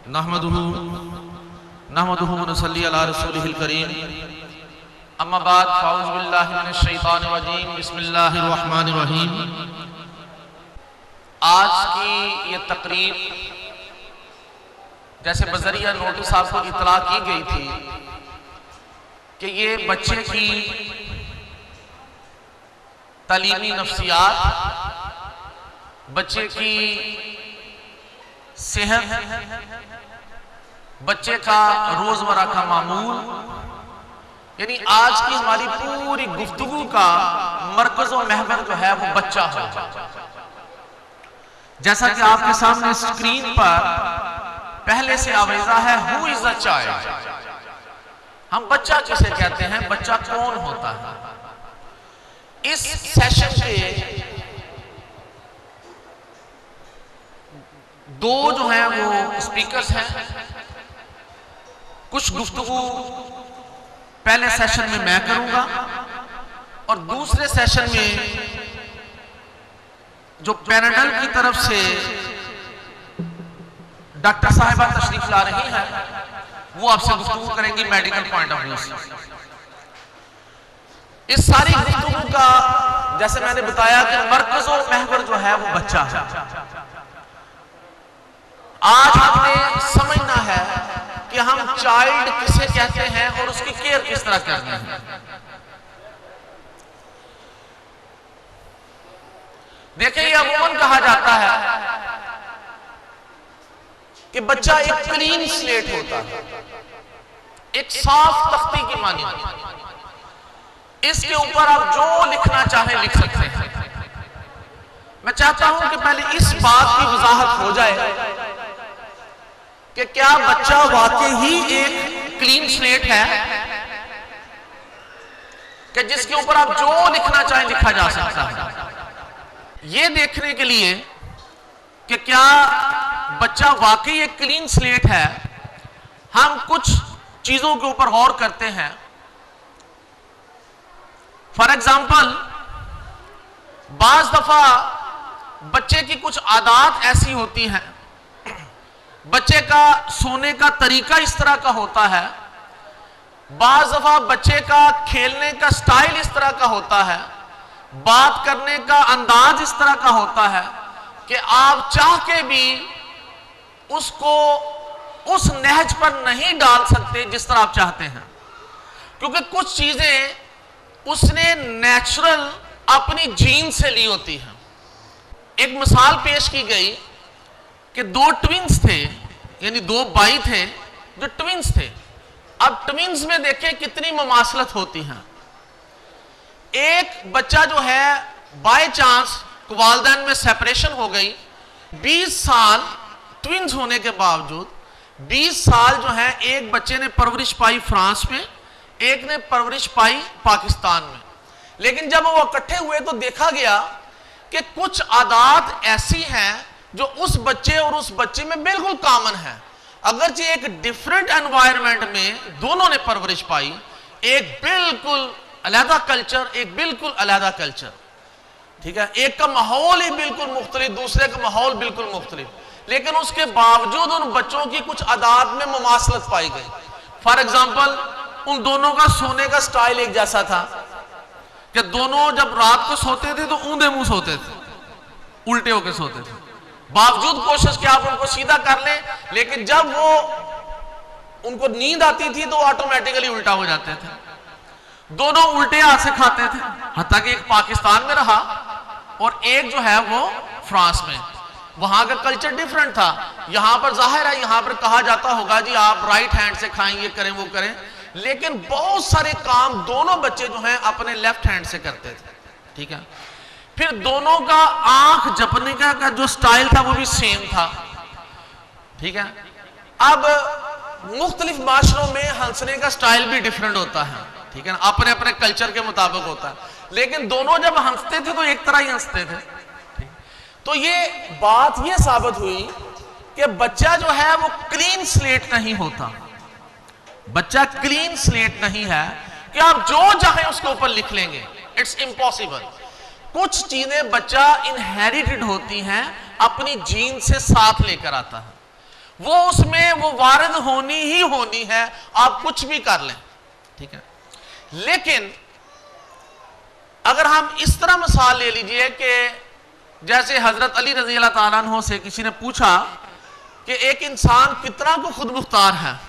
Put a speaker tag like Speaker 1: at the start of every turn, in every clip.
Speaker 1: नहमदुहु व नसल्ली अला रसूलिहिल करीम। अम्मा बाद फ़ाऊज़ु बिल्लाहि मिनश शैतानिर रजीम। बिस्मिल्लाहिर रहमानिर रहीम। आज की ये तकरीब जैसे बजरिया नोटिस आपको इतला की गई थी कि ये बच्चे की तालीमी नफ्सियात, बच्चे की सेहत, बच्चे का रोजमर्रा का मामूल, यानी आज की हमारी पूरी गुफ्तगू का मरकज और महवर जो है वो बच्चा है। जैसा कि आपके सामने स्क्रीन पर पहले से आवेजा है, हु इज अ चाइल्ड। हम बच्चा किसे कहते हैं, बच्चा कौन होता है। इस सेशन के दो जो हैं वो स्पीकर्स हैं। कुछ गुफ्तगू पहले सेशन में मैं करूंगा और दूसरे सेशन में जो पैनल की तरफ से डॉक्टर साहिबा तशरीफ ला रही हैं वो आपसे गुफ्तगू करेंगी मेडिकल पॉइंट ऑफ व्यू से। इस सारी गुफ्तगू का जैसे मैंने बताया कि मरकज और महवर जो है वो बच्चा है। आज हमने समझना है कि हम चाइल्ड किसे कहते हैं और उसकी केयर किस तरह करनी है। देखिए, ये अमूमन कहा जाता है कि बच्चा एक क्लीन स्लेट होता है, एक साफ तख्ती की मानी। इसके ऊपर आप जो लिखना चाहें लिख सकते हैं। मैं चाहता हूं कि पहले इस बात की वजाहत हो जाए कि क्या बच्चा वाकई ही एक क्लीन स्लेट है कि जिसके ऊपर आप जो लिखना चाहें लिखा जा सकता है। यह देखने के लिए कि क्या बच्चा वाकई एक क्लीन स्लेट है, हम कुछ चीजों के ऊपर गौर करते हैं। फॉर एग्जाम्पल, बाज दफा बच्चे की कुछ आदत ऐसी होती हैं, बच्चे का सोने का तरीका इस तरह का होता है, बाज दफा बच्चे का खेलने का स्टाइल इस तरह का होता है, बात करने का अंदाज इस तरह का होता है कि आप चाह के भी उसको उस नहज पर नहीं डाल सकते जिस तरह आप चाहते हैं, क्योंकि कुछ चीजें उसने नेचुरल अपनी जीन से ली होती हैं। एक मिसाल पेश की गई कि दो ट्विंस थे, यानी दो भाई थे जो ट्विंस थे। अब ट्विंस में देखें कितनी ममासलत होती है। एक बच्चा जो है बाय चांस वालिदैन में सेपरेशन हो गई, 20 साल ट्विंस होने के बावजूद 20 साल जो है एक बच्चे ने परवरिश पाई फ्रांस में, एक ने परवरिश पाई पाकिस्तान में। लेकिन जब वो इकट्ठे हुए तो देखा गया कि कुछ आदत ऐसी हैं जो उस बच्चे और उस बच्चे में बिल्कुल कॉमन है। अगरचे एक डिफरेंट एनवायरनमेंट में दोनों ने परवरिश पाई, एक बिल्कुल अलग कल्चर, एक बिल्कुल अलग कल्चर, ठीक है, एक का माहौल ही बिल्कुल मुख्तलिफ, दूसरे का माहौल बिल्कुल मुख्तलिफ, लेकिन उसके बावजूद उन बच्चों की कुछ आदत में मुमासलत पाई गई। फॉर एग्जाम्पल, उन दोनों का सोने का स्टाइल एक जैसा था कि दोनों जब रात को सोते थे तो ऊंधे मुंह सोते थे, उल्टे होकर सोते थे। बावजूद कोशिश की आप उनको सीधा कर लें, लेकिन जब वो उनको नींद आती थी तो ऑटोमेटिकली उल्टा हो जाते थे। दोनों उल्टे हाथ से खाते थे, हत्ता कि एक पाकिस्तान में रहा और एक जो है वो फ्रांस में। वहां का कल्चर डिफरेंट था। यहां पर जाहिर है, यहां पर कहा जाता होगा जी आप राइट हैंड से खाएं, ये करें वो करें, लेकिन बहुत सारे काम दोनों बच्चे जो हैं अपने लेफ्ट हैंड से करते थे, ठीक है। फिर दोनों का आंख झपकने का जो स्टाइल था वो भी सेम था, ठीक है। अब मुख्तलिफ माशरों में हंसने का स्टाइल भी डिफरेंट होता है, ठीक है ना, अपने अपने कल्चर के मुताबिक होता है, लेकिन दोनों जब हंसते थे तो एक तरह ही हंसते थे। तो ये बात ये साबित हुई कि बच्चा जो है वो क्लीन स्लेट नहीं होता। बच्चा क्लीन स्लेट नहीं है कि आप जो चाहें उसके ऊपर लिख लेंगे, इट्स इम्पॉसिबल। कुछ चीजें बच्चा इनहेरिटेड होती हैं, अपनी जीन से साथ लेकर आता है। वो उसमें वो वारिद होनी ही होनी है, आप कुछ भी कर लें, ठीक है। लेकिन अगर हम इस तरह मिसाल ले लीजिए कि जैसे हजरत अली रजी अल्लाह ताला अन्हु से किसी ने पूछा कि एक इंसान कितना को खुद मुख्तार है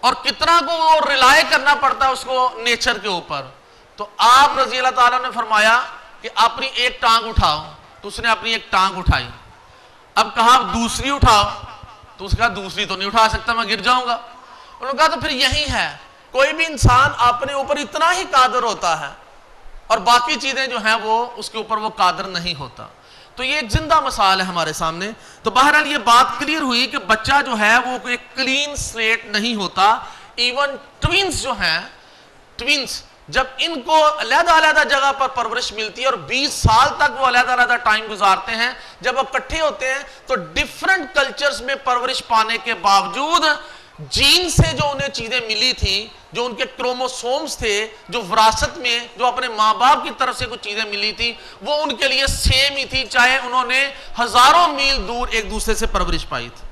Speaker 1: और कितना को वो रिलाय करना पड़ता है उसको नेचर के ऊपर, तो आप रजी अल्लाह ताला ने फरमाया कि अपनी एक टांग उठाओ, तो उसने अपनी एक टांग उठाई। अब कहा दूसरी उठाओ, तो उसका दूसरी तो नहीं उठा सकता, मैं गिर जाऊंगा। उन्होंने कहा तो फिर यही है, कोई भी इंसान अपने ऊपर इतना ही कादर होता है और बाकी चीजें जो हैं वो उसके ऊपर वो कादर नहीं होता। तो ये एक जिंदा मिसाल है हमारे सामने। तो बहरहाल ये बात क्लियर हुई कि बच्चा जो है वो एक क्लीन स्लेट नहीं होता। इवन ट्विंस जो हैं, ट्विंस जब इनको अलग-अलग जगह पर परवरिश मिलती है और 20 साल तक वो अलग-अलग टाइम गुजारते हैं, जब वो इकट्ठे होते हैं तो डिफरेंट कल्चर्स में परवरिश पाने के बावजूद जीन से जो उन्हें चीजें मिली थी, जो उनके क्रोमोसोम्स थे, जो विरासत में जो अपने माँ बाप की तरफ से कुछ चीजें मिली थी, वो उनके लिए सेम ही थी, चाहे उन्होंने हजारों मील दूर एक दूसरे से परवरिश पाई थी।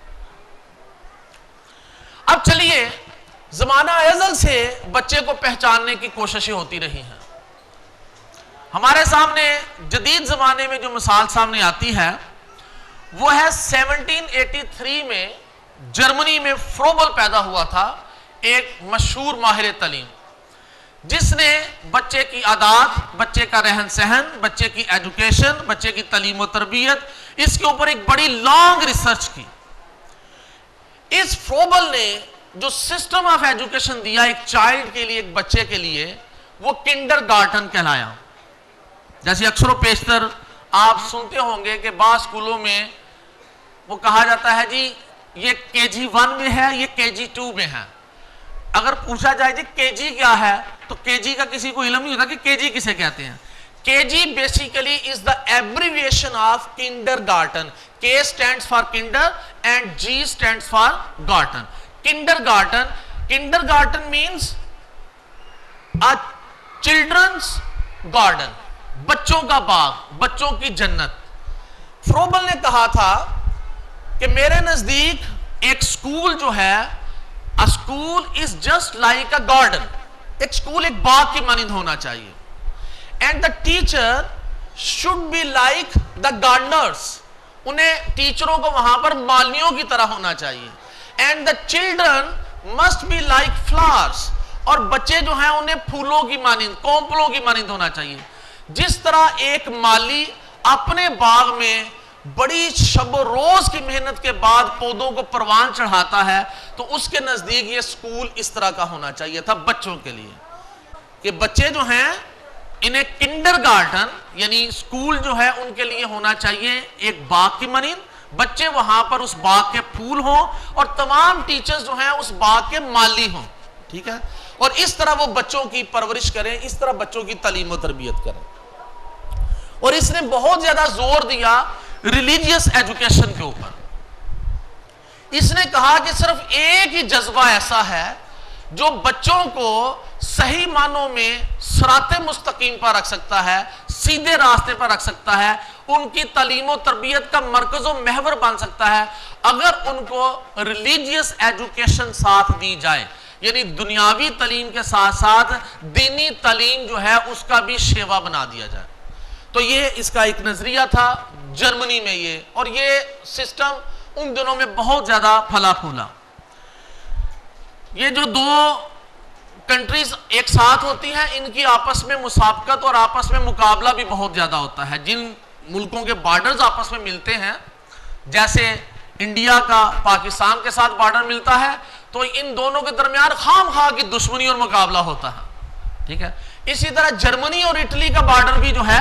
Speaker 1: अब चलिए, जमाना अज़ल से बच्चे को पहचानने की कोशिशें होती रही हैं। हमारे सामने जदीद जमाने में जो मिसाल सामने आती है वो है 1783 में जर्मनी में फ्रोबल पैदा हुआ था, एक मशहूर माहिर तलीम, जिसने बच्चे की आदत, बच्चे का रहन सहन, बच्चे की एजुकेशन, बच्चे की तालीम और तरबियत, इसके ऊपर एक बड़ी लॉन्ग रिसर्च की। इस फ्रोबल ने जो सिस्टम ऑफ एजुकेशन दिया एक चाइल्ड के लिए, एक बच्चे के लिए, वो किंडरगार्टन कहलाया। जैसे अक्सर पेशतर आप सुनते होंगे कि बाज़ स्कूलों में वो कहा जाता है जी ये KG 1 में है, ये KG 2 में है। अगर पूछा जाए जी KG क्या है, तो KG का किसी को इल्म नहीं होता कि KG किसे कहते हैं। KG basically is the abbreviation of kindergarten. K stands for kinder and G stands for garten. Kindergarten, kindergarten means a children's garden, बच्चों का बाग, बच्चों की जन्नत। फ्रोबल ने कहा था कि मेरे नजदीक एक स्कूल जो है, अ school is just like a garden, एक स्कूल एक बाग की मानिंद होना चाहिए। And the teacher should be like the Gardner's, उन्हें टीचरों को वहां पर मालियों की तरह होना चाहिए। And the children must be like flowers, और बच्चे जो हैं उन्हें फूलों की मानिंद, कोंपलों की मानिंद होना चाहिए। जिस तरह एक माली अपने बाग में बड़ी शब रोज की मेहनत के बाद पौधों को परवान चढ़ाता है, तो उसके नजदीक ये स्कूल इस तरह का होना चाहिए था बच्चों के लिए, कि बच्चे जो हैं इन्हें किंडरगार्टन यानी स्कूल जो है उनके लिए होना चाहिए एक बाग की मानिंद, बच्चे वहां पर उस बाग के फूल हों और तमाम टीचर्स जो हैं उस बाग के माली हों, ठीक है। और इस तरह वो बच्चों की परवरिश करें, इस तरह बच्चों की तालीम और तरबियत करें। और इसने बहुत ज्यादा जोर दिया रिलीजियस एजुकेशन के ऊपर। इसने कहा कि सिर्फ एक ही जज्बा ऐसा है जो बच्चों को सही मानों में सिराते मुस्तकीम पर रख सकता है, सीधे रास्ते पर रख सकता है, उनकी तालीम और तरबियत का मरकज़ और महवर बन सकता है, अगर उनको रिलीजियस एजुकेशन साथ दी जाए। यानी दुनियावी तालीम के साथ साथ दीनी तालीम जो है उसका भी शेवा बना दिया जाए। तो ये इसका एक नजरिया था जर्मनी में ये, और ये सिस्टम उन दिनों में बहुत ज्यादा फला फूला। ये जो दो कंट्रीज एक साथ होती हैं, इनकी आपस में मुसाबकत और आपस में मुकाबला भी बहुत ज्यादा होता है। जिन मुल्कों के बॉर्डर्स आपस में मिलते हैं, जैसे इंडिया का पाकिस्तान के साथ बॉर्डर मिलता है, तो इन दोनों के दरमियान खाम-खा की दुश्मनी और मुकाबला होता है, ठीक है। इसी तरह जर्मनी और इटली का बॉर्डर भी जो है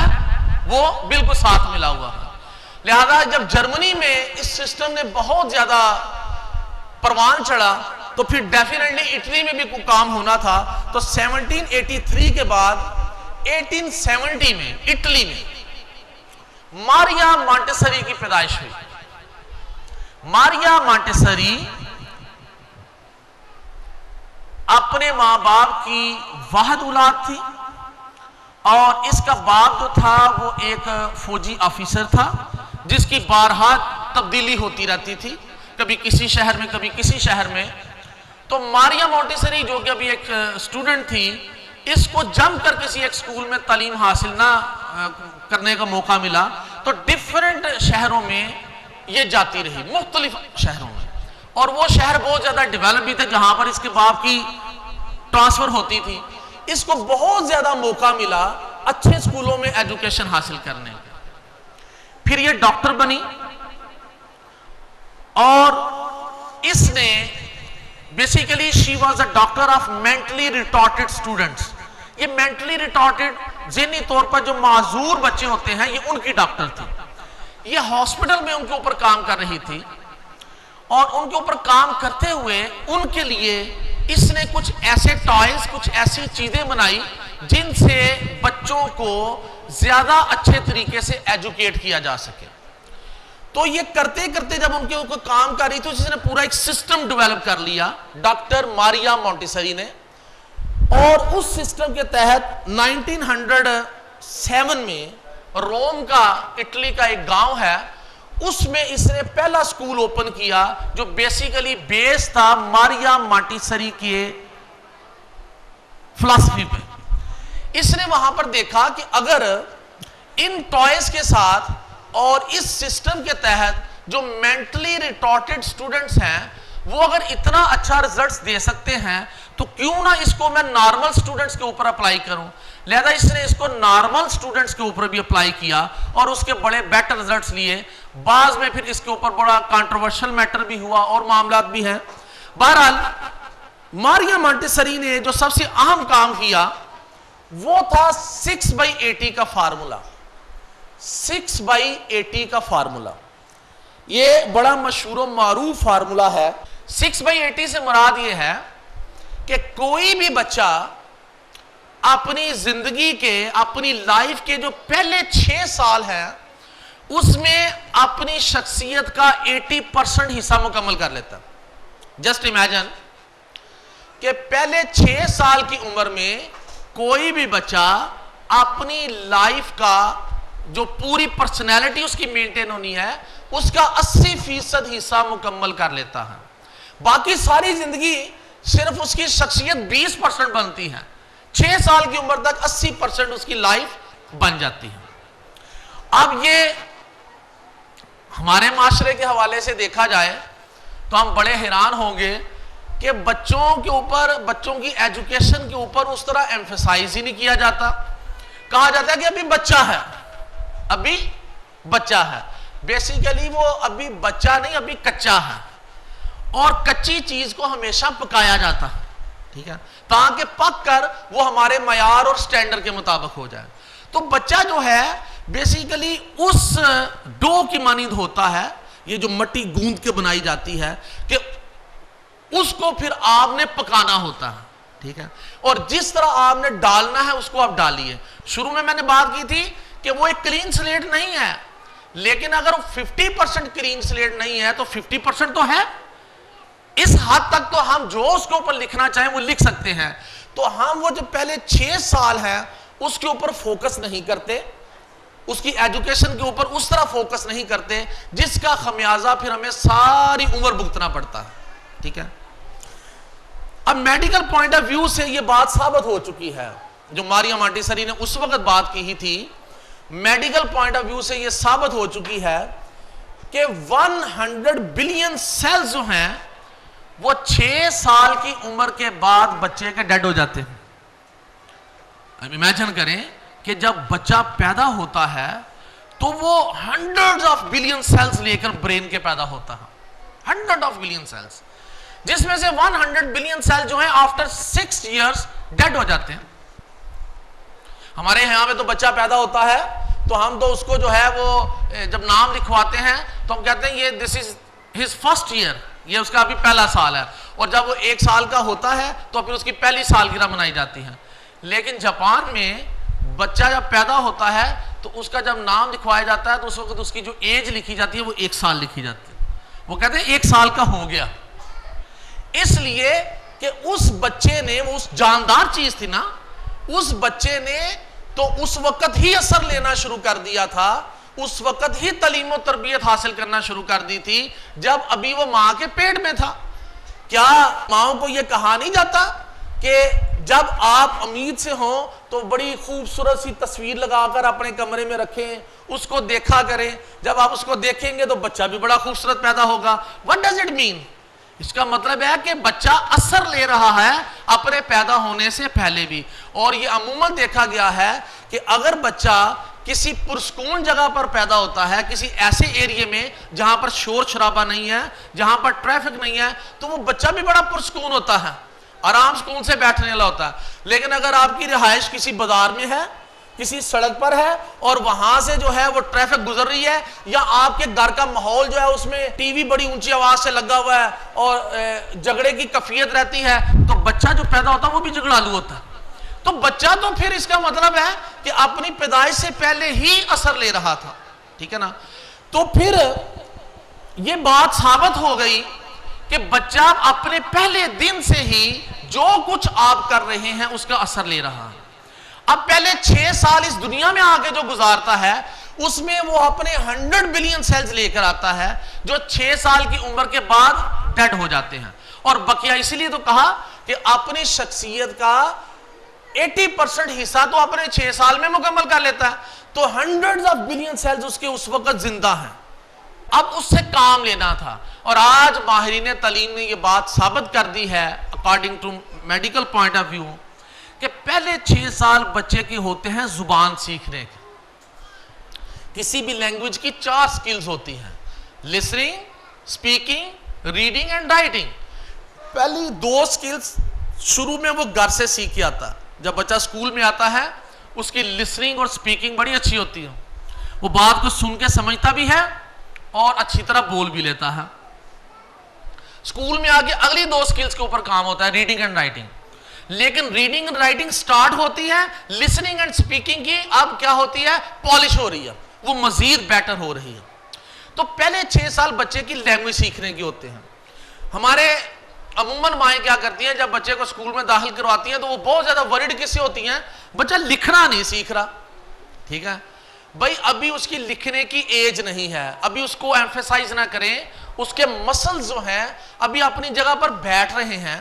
Speaker 1: वो बिल्कुल साथ मिला हुआ है। लिहाजा जब जर्मनी में इस सिस्टम ने बहुत ज्यादा परवान चढ़ा, तो फिर डेफिनेटली इटली में भी कोई काम होना था। तो 1783 के बाद 1870 में इटली में मारिया मॉन्टेसरी की पैदाइश हुई। मारिया मॉन्टेसरी अपने मां बाप की वाहिद औलाद थी, और इसका बाप जो था वो एक फौजी ऑफिसर था जिसकी बारहा तब्दीली होती रहती थी। कभी किसी शहर में, कभी किसी शहर में। तो मारिया मोंटेसरी जो कि अभी एक स्टूडेंट थी, इसको जम कर किसी एक स्कूल में तालीम हासिल ना करने का मौका मिला, तो डिफरेंट शहरों में ये जाती रही, मुख्तलिफ शहरों में। और वो शहर बहुत ज्यादा डेवलप भी थे जहां पर इसके बाप की ट्रांसफर होती थी। इसको बहुत ज्यादा मौका मिला अच्छे स्कूलों में एजुकेशन हासिल करने का। फिर ये डॉक्टर बनी और इसने basically she was a doctor of mentally retorted students. ये मेंटली रिटॉर्टेड ज़हनी तौर पर जो माजूर बच्चे होते हैं, ये उनकी डॉक्टर थी। ये हॉस्पिटल में उनके ऊपर काम कर रही थी और उनके ऊपर काम करते हुए उनके लिए इसने कुछ ऐसे टॉयज, कुछ ऐसी चीजें बनाई जिनसे बच्चों को ज्यादा अच्छे तरीके से एजुकेट किया जा सके। तो ये करते करते जब उनके ऊपर काम कर रही थी, जिसने पूरा एक सिस्टम डेवलप कर लिया डॉक्टर मारिया मोंटेसरी ने। और उस सिस्टम के तहत 1907 में रोम का, इटली का एक गांव है, उसमें इसने पहला स्कूल ओपन किया जो बेसिकली बेस था मारिया मोंटेसरी के फिलॉसफी पे। इसने वहां पर देखा कि अगर इन टॉयज के साथ और इस सिस्टम के तहत जो मेंटली रिटॉर्टेड स्टूडेंट्स हैं वो अगर इतना अच्छा रिजल्ट्स दे सकते हैं, तो क्यों ना इसको मैं नॉर्मल स्टूडेंट्स के ऊपर अप्लाई करूं। लिहाजा इसने इसको नॉर्मल स्टूडेंट्स के ऊपर भी अप्लाई किया और उसके बड़े बेटर रिजल्ट्स लिए। बाद में फिर इसके ऊपर बड़ा कंट्रोवर्शियल मैटर भी हुआ और मामलात भी हैं। बहरहाल मारिया मोंटेसरी ने जो सबसे अहम काम किया वो था 6/80 का फार्मूला। 6/80 का फार्मूला ये बड़ा मशहूर और मारूफ फार्मूला है। 6/80 से मुराद ये है कि कोई भी बच्चा अपनी जिंदगी के, अपनी लाइफ के जो पहले 6 साल हैं उसमें अपनी शख्सियत का 80% हिस्सा मुकम्मल कर लेता। जस्ट इमेजिन कि पहले 6 साल की उम्र में कोई भी बच्चा अपनी लाइफ का जो पूरी पर्सनैलिटी उसकी मेंटेन होनी है उसका 80% हिस्सा मुकम्मल कर लेता है। बाकी सारी जिंदगी सिर्फ उसकी शख्सियत 20% बनती है। 6 साल की उम्र तक 80% उसकी लाइफ बन जाती है। अब ये हमारे माशरे के हवाले से देखा जाए तो हम बड़े हैरान होंगे कि बच्चों के ऊपर, बच्चों की एजुकेशन के ऊपर उस तरह एम्फसाइज ही नहीं किया जाता। कहा जाता है कि अभी बच्चा है, अभी बच्चा है। बेसिकली वो अभी बच्चा नहीं, अभी कच्चा है। और कच्ची चीज को हमेशा पकाया जाता है, ठीक है, ताकि पक कर वो हमारे मयार और स्टैंडर्ड के मुताबिक हो जाए। तो बच्चा जो है बेसिकली उस डो की मानिंद होता है, ये जो मट्टी गूंद के बनाई जाती है, कि उसको फिर आपने पकाना होता है, ठीक है। और जिस तरह आपने डालना है उसको आप डालिए। शुरू में मैंने बात की थी कि वो एक क्लीन स्लेट नहीं है, लेकिन अगर 50% क्लीन स्लेट नहीं है तो 50% तो है। इस हद तक तो हम जो उसके ऊपर लिखना चाहें वो लिख सकते हैं। तो हम वो जो पहले 6 साल है उसके ऊपर फोकस नहीं करते, उसकी एजुकेशन के ऊपर उस तरह फोकस नहीं करते जिसका खमियाजा फिर हमें सारी उम्र भुगतना पड़ता है, ठीक है। अब मेडिकल पॉइंट ऑफ व्यू से ये बात साबित हो चुकी है, जो मारिया मोंटेसरी ने उस वक्त बात की थी, मेडिकल पॉइंट ऑफ व्यू से ये साबित हो चुकी है कि 100 बिलियन सेल्स जो हैं वो 6 साल की उम्र के बाद बच्चे के डेड हो जाते हैं। अब इमेजिन करें कि जब बच्चा पैदा होता है तो वो हंड्रेड्स ऑफ बिलियन सेल्स लेकर ब्रेन के पैदा होता है, 100 ऑफ बिलियन सेल्स, जिसमें से 100 बिलियन सेल जो है आफ्टर 6 इयर्स डेड हो जाते हैं। हमारे यहां पे तो बच्चा पैदा होता है तो हम तो उसको जो है वो जब नाम लिखवाते हैं तो हम कहते हैं ये this is his first year, ये उसका अभी पहला साल है। और जब वो 1 साल का होता है तो फिर उसकी पहली सालगिरह मनाई जाती है। लेकिन जापान में बच्चा जब पैदा होता है तो उसका जब नाम लिखवाया जाता है तो उस वक्त उसकी जो एज लिखी जाती है वो 1 साल लिखी जाती है। वो कहते हैं 1 साल का हो गया, इसलिए कि उस बच्चे ने, वो उस जानदार चीज थी ना, उस बच्चे ने तो उस वक्त ही असर लेना शुरू कर दिया था, उस वक्त ही तालीम और तरबियत हासिल करना शुरू कर दी थी जब अभी वो मां के पेट में था। क्या माओ को यह कहा नहीं जाता कि जब आप उम्मीद से हो तो बड़ी खूबसूरत सी तस्वीर लगाकर अपने कमरे में रखें, उसको देखा करें, जब आप उसको देखेंगे तो बच्चा भी बड़ा खूबसूरत पैदा होगा। What does it mean? इसका मतलब है कि बच्चा असर ले रहा है अपने पैदा होने से पहले भी। और यह अमूमन देखा गया है कि अगर बच्चा किसी पुरस्कून जगह पर पैदा होता है, किसी ऐसे एरिया में जहां पर शोर शराबा नहीं है, जहां पर ट्रैफिक नहीं है, तो वो बच्चा भी बड़ा पुरस्कून होता है, आराम सुकून से बैठने वाला होता है। लेकिन अगर आपकी रिहाइश किसी बाजार में है, किसी सड़क पर है और वहां से जो है वो ट्रैफिक गुजर रही है, या आपके घर का माहौल जो है उसमें टीवी बड़ी ऊंची आवाज से लगा हुआ है और झगड़े की कैफियत रहती है, तो बच्चा जो पैदा होता है वो भी झगड़ालू होता है। तो बच्चा तो फिर इसका मतलब है कि अपनी पैदाइश से पहले ही असर ले रहा था, ठीक है ना। तो फिर यह बात साबित हो गई कि बच्चा अपने पहले दिन से ही जो कुछ आप कर रहे हैं उसका असर ले रहा है। अब पहले 6 साल इस दुनिया में आके जो गुजारता है उसमें वो अपने 100 बिलियन सेल्स लेकर आता है जो 6 साल की उम्र के बाद डेड हो जाते हैं। और बकिया इसलिए तो कहा कि अपनी शख्सियत का 80% हिस्सा तो अपने 6 साल में मुकम्मल कर लेता है, तो 100 बिलियन सेल्स उसके उस वक्त जिंदा हैं। अब उससे काम लेना था। और आज माहिरीन तालीम ने यह बात साबित कर दी है according to medical point of view कि पहले 6 साल बच्चे के होते हैं जुबान सीखने के। किसी भी लैंग्वेज की 4 स्किल्स होती हैं, listening, speaking, reading and writing. पहली 2 स्किल्स शुरू में वो घर से सीख के आता है। जब बच्चा स्कूल में आता है उसकी लिसनिंग और स्पीकिंग बड़ी अच्छी होती है, वो बात को सुन के समझता भी है और अच्छी तरह बोल भी लेता है। स्कूल में आगे अगली 2 स्किल्स के ऊपर काम होता है, रीडिंग एंड राइटिंग। लेकिन रीडिंग एंड राइटिंग स्टार्ट होती है, लिसनिंग एंड स्पीकिंग की अब क्या होती है, पॉलिश हो रही है, वो मजीद बेटर हो रही है। तो पहले 6 साल बच्चे की लैंग्वेज सीखने के होते हैं। हमारे अमूमन माएँ क्या करती हैं, जब बच्चे को स्कूल में दाखिल करवाती हैं तो वो बहुत ज्यादा वरीड किससे होती हैं, बच्चा लिखना नहीं सीख रहा, ठीक है भाई, अभी उसकी लिखने की एज नहीं है, अभी उसको एम्फेसाइज ना करें, उसके मसल्स जो हैं अभी अपनी जगह पर बैठ रहे हैं।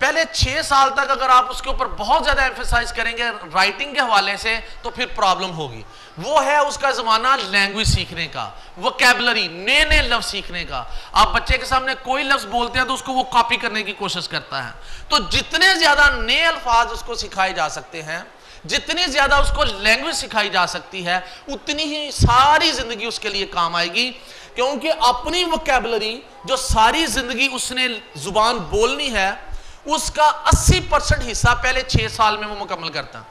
Speaker 1: पहले 6 साल तक अगर आप उसके ऊपर बहुत ज्यादा एम्फेसाइज करेंगे राइटिंग के हवाले से तो फिर प्रॉब्लम होगी। वो है उसका जमाना लैंग्वेज सीखने का, वोकैबुलरी, नए नए लफ्ज सीखने का। आप बच्चे के सामने कोई लफ्ज बोलते हैं तो उसको वो कॉपी करने की कोशिश करता है। तो जितने ज्यादा नए अल्फाज उसको सिखाए जा सकते हैं, जितनी ज्यादा उसको लैंग्वेज सिखाई जा सकती है, उतनी ही सारी जिंदगी उसके लिए काम आएगी। क्योंकि अपनी वोकैबुलरी जो सारी जिंदगी उसने जुबान बोलनी है उसका 80% हिस्सा पहले 6 साल में वो मुकम्मल करता है।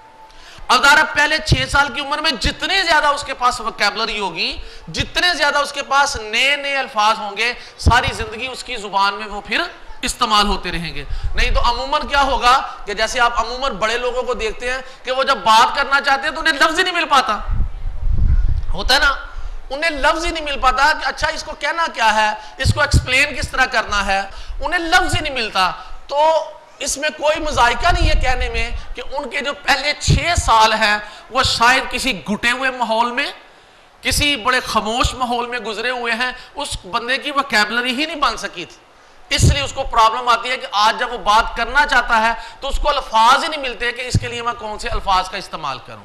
Speaker 1: अगर पहले 6 साल की उम्र में जितने ज्यादा उसके पास वोकैबुलरी होगी, जितने ज्यादा उसके पास नए नए अल्फाज होंगे, सारी जिंदगी उसकी जुबान में वो फिर इस्तेमाल होते रहेंगे। नहीं तो अमूमन क्या होगा कि जैसे आप अमूमन बड़े लोगों को देखते हैं कि वो जब बात करना चाहते हैं तो उन्हें लफ्ज ही नहीं मिल पाता, होता है ना, उन्हें लफ्ज ही नहीं मिल पाता कि अच्छा इसको कहना क्या है, इसको एक्सप्लेन किस तरह करना है, उन्हें लफ्ज ही नहीं मिलता। तो इसमें कोई मजाइका नहीं है कहने में कि उनके जो पहले 6 साल हैं वो शायद किसी घुटे हुए माहौल में, किसी बड़े खामोश माहौल में गुजरे हुए हैं। उस बंदे की वोकैबुलरी ही नहीं बन सकी थी, इसलिए उसको प्रॉब्लम आती है कि आज जब वो बात करना चाहता है तो उसको अल्फाज ही नहीं मिलते कि इसके लिए मैं कौन से अल्फाज का इस्तेमाल करूं।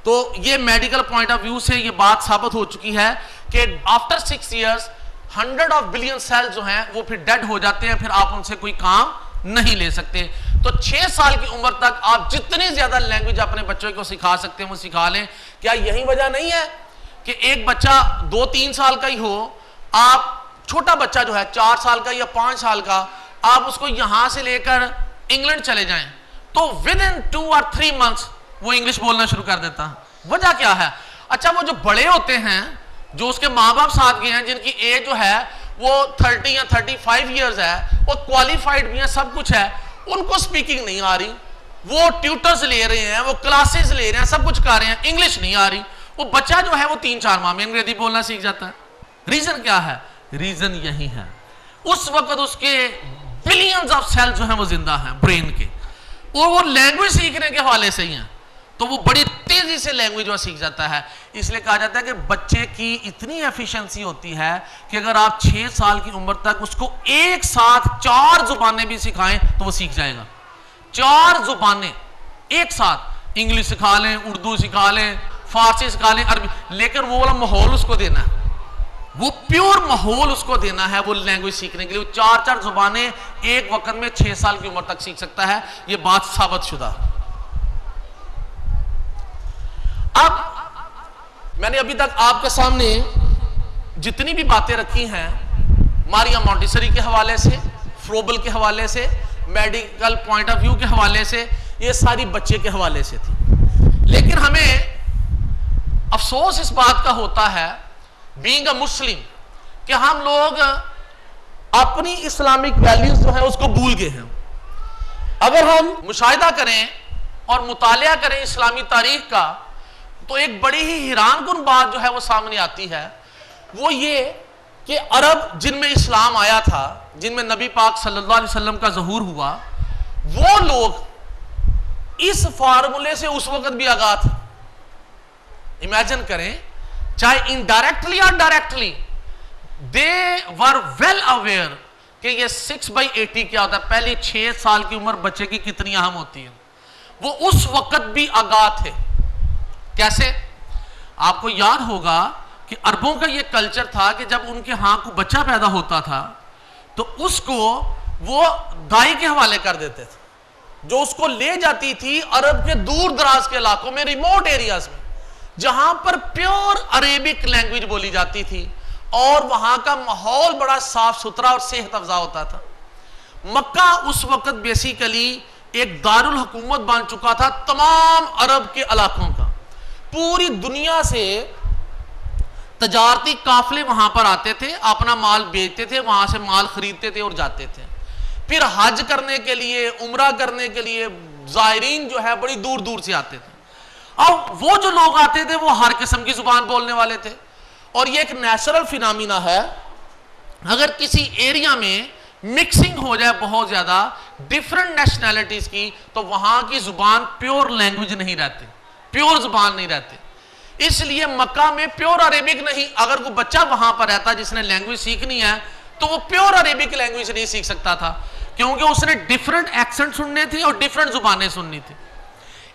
Speaker 1: तो ये मेडिकल पॉइंट ऑफ व्यू से ये बात साबित हो चुकी है कि आफ्टर 6 इयर्स 100 बिलियन सेल्स जो हैं वो फिर डेड हो जाते हैं, फिर आप उनसे कोई काम नहीं ले सकते। तो 6 साल की उम्र तक आप जितनी ज्यादा लैंग्वेज अपने बच्चों को सिखा सकते हैं वो सिखा लें। क्या यही वजह नहीं है कि एक बच्चा 2-3 साल का ही हो, आप छोटा बच्चा जो है 4 साल का या 5 साल का, आप उसको यहां से लेकर इंग्लैंड चले जाएं तो विद इन 2 और 3 मंथ्स वो इंग्लिश बोलना शुरू कर देता है। वजह क्या है? अच्छा, वो जो बड़े होते हैं, जो उसके माँ बाप साथ गए हैं, जिनकी एज जो है वो 30 या 35 ईयर्स है, वो क्वालिफाइड भी है, सब कुछ है, उनको स्पीकिंग नहीं आ रही, वो ट्यूटर्स ले रहे हैं, वो क्लासेस ले रहे हैं, सब कुछ कर रहे हैं, इंग्लिश नहीं आ रही। वो बच्चा जो है वो 3-4 माह में अंग्रेजी बोलना सीख जाता है। रीजन क्या है? रीजन यही है, उस वक्त उसके बिलियंस ऑफ सेल्स जो हैं वो जिंदा हैं ब्रेन के, और वो लैंग्वेज सीखने के हवाले से ही हैं। तो वो बड़ी तेजी से लैंग्वेज वो सीख जाता है। इसलिए कहा जाता है कि बच्चे की इतनी एफिशिएंसी होती है कि अगर आप 6 साल की उम्र तक उसको एक साथ 4 जुबानें भी सिखाएं तो वो सीख जाएगा। 4 जुबानें एक साथ, इंग्लिश सिखा लें, उर्दू सिखा लें, फारसी सिखा लें, अरबी, लेकिन वो वाला माहौल उसको देना है, वो प्योर माहौल उसको देना है वो लैंग्वेज सीखने के लिए। वो 4 जुबानें एक वक्त में 6 साल की उम्र तक सीख सकता है, ये बात साबित शुदा। अब मैंने अभी तक आपके सामने जितनी भी बातें रखी हैं मारिया मॉन्टेसरी के हवाले से, फ्रोबल के हवाले से, मेडिकल पॉइंट ऑफ व्यू के हवाले से, ये सारी बच्चे के हवाले से थी। लेकिन हमें अफसोस इस बात का होता है बीइंग अ मुस्लिम कि हम लोग अपनी इस्लामिक वैल्यूज जो है उसको भूल गए हैं। अगर हम मुशाहिदा करें और मुतालिया करें इस्लामी तारीख का तो एक बड़ी ही हैरानकुन बात जो है वो सामने आती है, वो ये कि अरब जिनमें इस्लाम आया था, जिनमें नबी पाक सल्लल्लाहु अलैहि वसल्लम का ज़हूर हुआ, वो लोग इस फार्मूले से उस वक्त भी आगाह थे। इमेजिन करें, चाहे इनडायरेक्टली और directly, they were well aware कि ये 6/80 क्या होता है, पहले 6 साल की उम्र बच्चे की कितनी अहम होती है। वो उस वक्त भी आगाह थे। कैसे? आपको याद होगा कि अरबों का ये कल्चर था कि जब उनके यहां को बच्चा पैदा होता था तो उसको वो दाई के हवाले कर देते थे, जो उसको ले जाती थी अरब के दूर दराज के इलाकों में, रिमोट एरियाज में, जहां पर प्योर अरेबिक लैंग्वेज बोली जाती थी और वहां का माहौल बड़ा साफ सुथरा और सेहत अफजा होता था। मक्का उस वक्त बेसिकली एक दारुल हुकूमत बन चुका था तमाम अरब के इलाकों का। पूरी दुनिया से तजारती काफले वहां पर आते थे, अपना माल बेचते थे, वहां से माल खरीदते थे और जाते थे। फिर हज करने के लिए, उम्रा करने के लिए ज़ायरीन जो है बड़ी दूर दूर से आते थे। अब वो जो लोग आते थे वो हर किस्म की जुबान बोलने वाले थे और ये एक नेचुरल फिनोमिना है। अगर किसी एरिया में मिक्सिंग हो जाए बहुत ज्यादा डिफरेंट नेशनैलिटीज की, तो वहां की जुबान प्योर लैंग्वेज नहीं रहती, प्योर जुबान नहीं रहती। इसलिए मक्का में प्योर अरेबिक नहीं, अगर कोई बच्चा वहां पर रहता जिसने लैंग्वेज सीखनी है तो वो प्योर अरेबिक लैंग्वेज नहीं सीख सकता था, क्योंकि उसने डिफरेंट एक्सेंट सुनने थे और डिफरेंट जुबानें सुननी थी।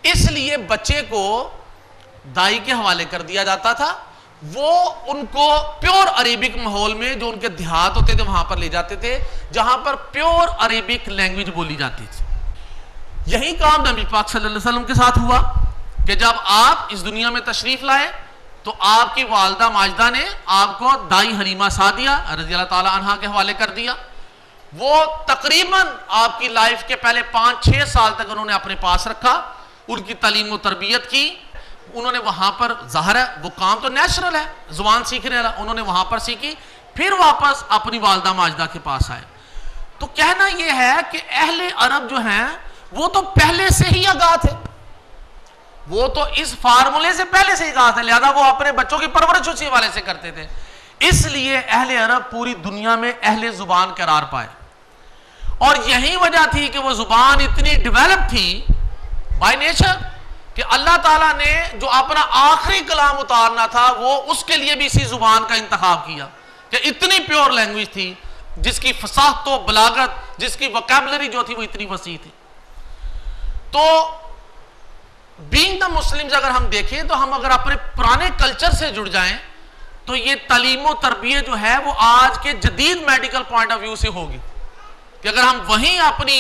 Speaker 1: इसलिए बच्चे को दाई के हवाले कर दिया जाता था, वो उनको प्योर अरेबिक माहौल में, जो उनके देहात होते थे वहां पर ले जाते थे जहां पर प्योर अरेबिक लैंग्वेज बोली जाती थी। यही काम नबी पाक सल्लल्लाहु अलैहि वसल्लम के साथ हुआ कि जब आप इस दुनिया में तशरीफ लाए तो आपकी वालदा माजिदा ने आपको दाई हलीमा सादिया रज़ियल्लाहु ताला अन्हा के हवाले कर दिया। वो तकरीबन आपकी लाइफ के पहले 5-6 साल तक उन्होंने अपने पास रखा, उनकी तालीम व तरबियत की। उन्होंने वहां पर, ज़ाहिर है वो काम तो नेचुरल है, जुबान सीखने वाला, उन्होंने वहां पर सीखी, फिर वापस अपनी वालदा माजिदा के पास आए। तो कहना यह है कि अहले अरब जो हैं वो तो पहले से ही आगाह थे, वो तो इस फार्मूले से पहले से ही आगाह थे, लिहाजा वो अपने बच्चों की परवरिश उसी वाले से करते थे। इसलिए अहले अरब पूरी दुनिया में अहले जुबान करार पाए और यही वजह थी कि वो जुबान इतनी डेवलप थी बाय नेचर कि अल्लाह ताला ने जो अपना आखिरी कलाम उतारना था वो उसके लिए भी इसी जुबान का इंतखाब किया कि इतनी प्योर लैंग्वेज थी जिसकी फसाहत व बलागत, जिसकी वोकैबुलरी जो थी वो इतनी वसी थी। तो बीइंग द मुस्लिम्स अगर हम देखें तो हम अगर अपने पुराने कल्चर से जुड़ जाएं तो ये तालीम तरबियत जो है वो आज के जदीद मेडिकल पॉइंट ऑफ व्यू से होगी कि अगर हम वहीं अपनी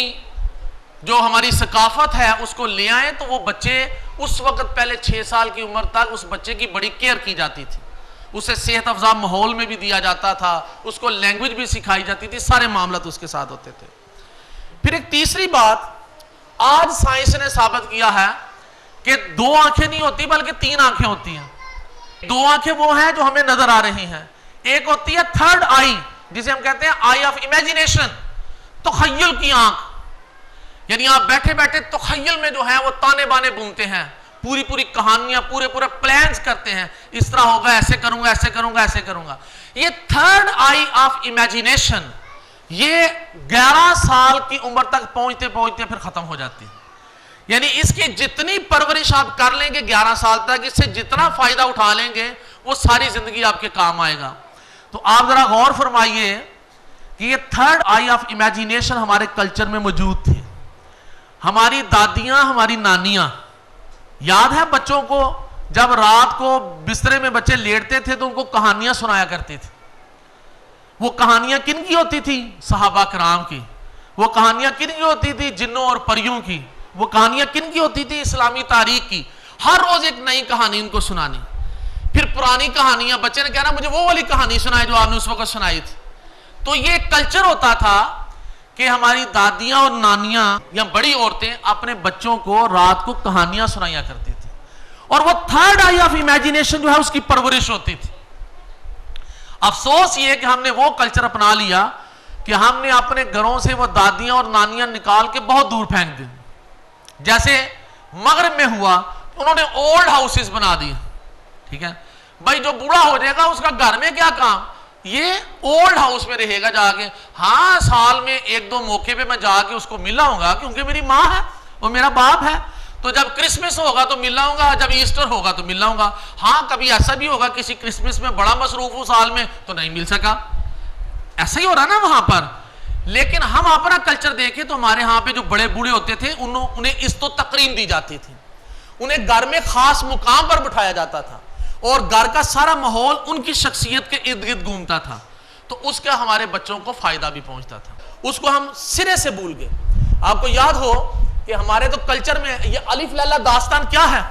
Speaker 1: जो हमारी सकाफत है उसको ले आए तो वो बच्चे उस वक्त पहले 6 साल की उम्र तक उस बच्चे की बड़ी केयर की जाती थी, उसे सेहत अफजा माहौल में भी दिया जाता था, उसको लैंग्वेज भी सिखाई जाती थी, सारे मामला तो उसके साथ होते थे। फिर एक तीसरी बात, आज साइंस ने साबित किया है कि 2 आंखें नहीं होती बल्कि 3 आंखें होती हैं। 2 आंखें वो हैं जो हमें नजर आ रही हैं, एक होती है थर्ड आई जिसे हम कहते हैं आई ऑफ इमेजिनेशन, तखय्युल की आंख, यानी आप बैठे बैठे तखय्युल में जो है वो ताने बाने बुनते हैं, पूरी पूरी कहानियां, पूरे पूरे प्लान्स करते हैं, इस तरह होगा, ऐसे करूंगा, ऐसे करूंगा, ऐसे करूंगा। ये थर्ड आई ऑफ इमेजिनेशन ये 11 साल की उम्र तक पहुंचते पहुंचते फिर खत्म हो जाती है। यानी इसकी जितनी परवरिश आप कर लेंगे 11 साल तक, इससे जितना फायदा उठा लेंगे वो सारी जिंदगी आपके काम आएगा। तो आप जरा गौर फरमाइए कि ये थर्ड आई ऑफ इमेजिनेशन हमारे कल्चर में मौजूद थी। हमारी दादियां, हमारी नानियां, याद है बच्चों को जब रात को बिस्तरे में बच्चे लेटते थे तो उनको कहानियां सुनाया करते थे। वो कहानियां किन की होती थी? सहाबा कराम की। वो कहानियां किन की होती थी? जिन्नों और परियों की। वो कहानियां किन की होती थी? इस्लामी तारीख की। हर रोज एक नई कहानी उनको सुनानी। फिर पुरानी कहानियां, बच्चे ने कहना मुझे वो वाली कहानी सुनाई जो आपने उस वक्त सुनाई थी। तो ये कल्चर होता था कि हमारी दादियां और नानियां या बड़ी औरतें अपने बच्चों को रात को कहानियां सुनाया करती थी, और वो थर्ड आई ऑफ इमेजिनेशन जो है उसकी परवरिश होती थी। अफसोस ये कि हमने वो कल्चर अपना लिया कि हमने अपने घरों से वो दादियां और नानियां निकाल के बहुत दूर फेंक दी। जैसे मगरब में हुआ, उन्होंने ओल्ड हाउसेस बना दिए। ठीक है भाई, जो बूढ़ा हो जाएगा उसका घर में क्या काम, ये ओल्ड हाउस में रहेगा जाके। हाँ, साल में एक दो मौके पे मैं जाके उसको मिल आऊंगा क्योंकि मेरी माँ है और मेरा बाप है, तो जब क्रिसमस होगा तो मिल आऊंगा, जब ईस्टर होगा तो मिल आऊंगा। हाँ, कभी ऐसा भी होगा किसी क्रिसमस में बड़ा मसरूफ हूं साल में तो नहीं मिल सका, ऐसा ही हो रहा ना वहां पर। लेकिन हम अपना कल्चर देखें तो हमारे यहाँ पे जो बड़े बूढ़े होते थे उन्हें इस्तो तकरीम दी जाती थी, उन्हें घर में खास मुकाम पर बिठाया जाता था और घर का सारा माहौल उनकी शख्सियत के इर्द गिर्द घूमता था, तो उसका हमारे बच्चों को फायदा भी पहुंचता था। उसको हम सिरे से भूल गए। आपको याद हो कि हमारे तो कल्चर में ये अलिफ लैला दास्तान क्या है,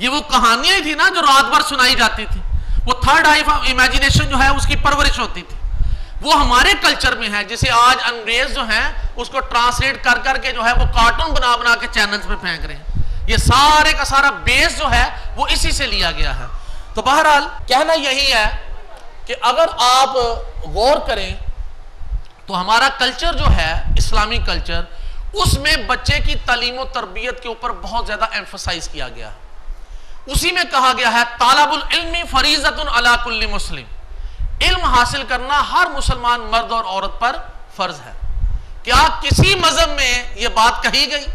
Speaker 1: ये वो कहानियां थी ना जो रात भर सुनाई जाती थी। वो थर्ड आई ऑफ इमेजिनेशन जो है उसकी परवरिश होती थी, वो हमारे कल्चर में है, जिसे आज अंग्रेज जो हैं उसको ट्रांसलेट कर करके जो है वो कार्टून बना बना के चैनल्स पे फेंक रहे हैं। ये सारे का सारा बेस जो है वो इसी से लिया गया है। तो बहरहाल कहना यही है कि अगर आप गौर करें तो हमारा कल्चर जो है इस्लामी कल्चर, उसमें बच्चे की तालीम और तरबियत के ऊपर बहुत ज्यादा एम्फसाइज किया गया है। उसी में कहा गया है तालबुल इल्मी फरीज़तुन अला कुल्ली मुस्लिम, इल्म हासिल करना हर मुसलमान मर्द और औरत पर फर्ज है। क्या किसी मजहब में यह बात कही गई?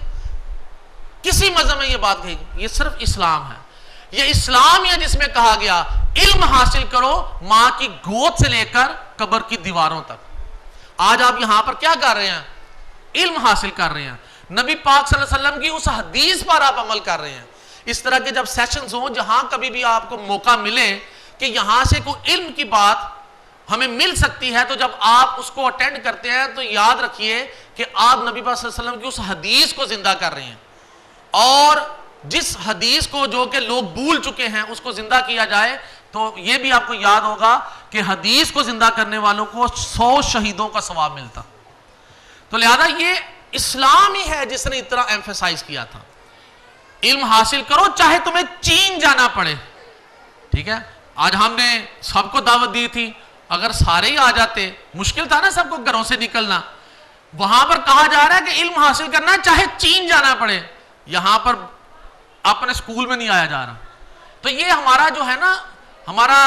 Speaker 1: किसी मजहब में यह बात कही गई? यह सिर्फ इस्लाम है। यह इस्लाम है जिसमें कहा गया इल्म हासिल करो मां की गोद से लेकर कब्र की दीवारों तक। आज आप यहां पर क्या कर रहे हैं? इल्म हासिल कर रहे हैं। नबी पाक सल्लल्लाहु अलैहि वसल्लम की उस हदीस पर आप अमल कर रहे हैं। इस तरह के जब सेशंस हो, जहां कभी भी आपको मौका मिले कि यहां से कोई इल्म की बात हमें मिल सकती है, तो जब आप उसको अटेंड करते हैं तो याद रखिए कि आप नबी पाक सल्लल्लाहु अलैहि वसल्लम की उस हदीस को जिंदा कर रहे हैं। और जिस हदीस को जो कि लोग भूल चुके हैं उसको जिंदा किया जाए तो यह भी आपको याद होगा कि हदीस को जिंदा करने वालों को 100 शहीदों का सवाब मिलता। तो लिहाजा ये इस्लाम ही है जिसने इतना एम्फेसाइज किया था, इल्म हासिल करो चाहे तुम्हें चीन जाना पड़े। ठीक है, आज हमने सबको दावत दी थी, अगर सारे ही आ जाते, मुश्किल था ना सबको घरों से निकलना। वहां पर कहा जा रहा है कि इल्म हासिल करना चाहे चीन जाना पड़े, यहां पर अपने स्कूल में नहीं आया जा रहा। तो ये हमारा जो है ना, हमारा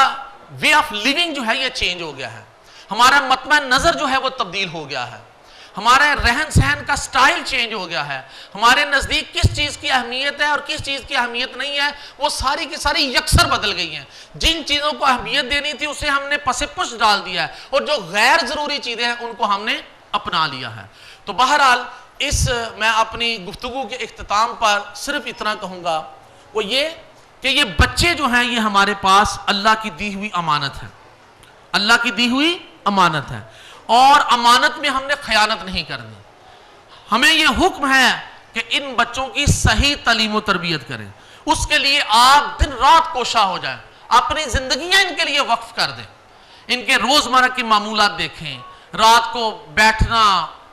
Speaker 1: वे ऑफ लिविंग जो है ये चेंज हो गया है, हमारा मतमा नजर जो है वो तब्दील हो गया है, हमारे रहन सहन का स्टाइल चेंज हो गया है। हमारे नजदीक किस चीज की अहमियत है और किस चीज की अहमियत नहीं है वो सारी की सारी यकसर बदल गई हैं। जिन चीजों को अहमियत देनी थी उसे हमने पसे पुश डाल दिया है और जो गैर जरूरी चीजें हैं उनको हमने अपना लिया है। तो बहरहाल मैं अपनी गुफ्तगू के इख्तिताम पर सिर्फ इतना कहूंगा, वो ये कि ये बच्चे जो हैं ये हमारे पास अल्लाह की दी हुई अमानत है, अल्लाह की दी हुई अमानत है, और अमानत में हमने खयानत नहीं करनी। हमें यह हुक्म है कि इन बच्चों की सही तालीम और तरबियत करें, उसके लिए आप दिन रात कोशा हो जाए, अपनी जिंदगियां इनके लिए वक्फ कर दें, इनके रोजमर्रा के मामूलात देखें, रात को बैठना,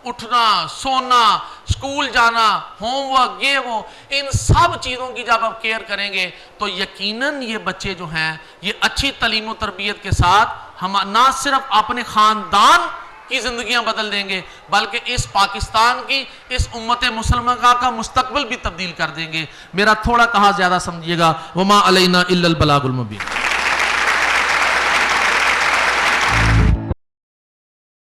Speaker 1: उठना, सोना, स्कूल जाना, होमवर्क, ये वो, इन सब चीज़ों की जब आप केयर करेंगे तो यकीनन ये बच्चे जो हैं ये अच्छी तालीम और तरबियत के साथ हम ना सिर्फ अपने ख़ानदान की ज़िंदगियां बदल देंगे बल्कि इस पाकिस्तान की, इस उम्मत मुसलमान का मुस्तकबिल भी तब्दील कर देंगे। मेरा थोड़ा कहा ज़्यादा समझिएगा। वमा अलैना इल्लल बलागुल मुबीन।